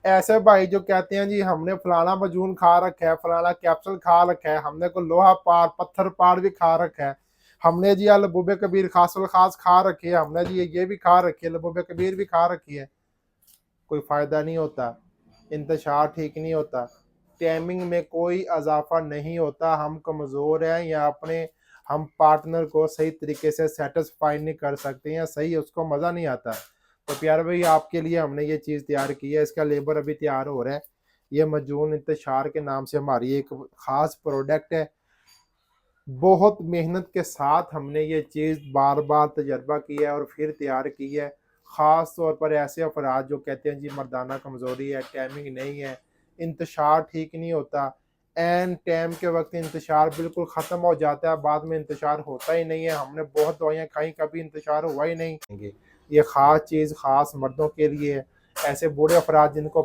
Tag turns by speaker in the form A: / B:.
A: ऐसे भाई जो कहते हैं जी हमने फलाना मजून खा रखा है, फलाना कैप्सूल खा रखा है, हमने को लोहा पार पत्थर पार भी खा रखा है, हमने जी लबूबे कबीर खासुल खास खा रखी है, हमने जी ये भी खा रखी है, लबूबे कबीर भी खा रखी है, कोई फ़ायदा नहीं होता, इंतशार ठीक नहीं होता, टाइमिंग में कोई इजाफा नहीं होता। हम कमज़ोर हैं या अपने हम पार्टनर को सही तरीके से सेटिस्फाई नहीं कर सकते या सही उसको मज़ा नहीं आता। तो प्यारे भाई आपके लिए हमने ये चीज़ तैयार की है, इसका लेबर अभी तैयार हो रहा है। ये मजून इंतशार के नाम से हमारी एक ख़ास प्रोडक्ट है। बहुत मेहनत के साथ हमने ये चीज़ बार बार तजर्बा किया है और फिर तैयार की है। ख़ास तौर पर ऐसे अफराद जो कहते हैं जी मर्दाना कमज़ोरी है, टाइमिंग नहीं है, इंतशार ठीक नहीं होता, एन टाइम के वक्त इंतशार बिल्कुल ख़त्म हो जाता है, बाद में इंतशार होता ही नहीं है, हमने बहुत दवाइयाँ खाई कभी इंतशार हुआ ही नहीं। ये ख़ास चीज़ ख़ास मर्दों के लिए है। ऐसे बूढ़े अफराद जिनको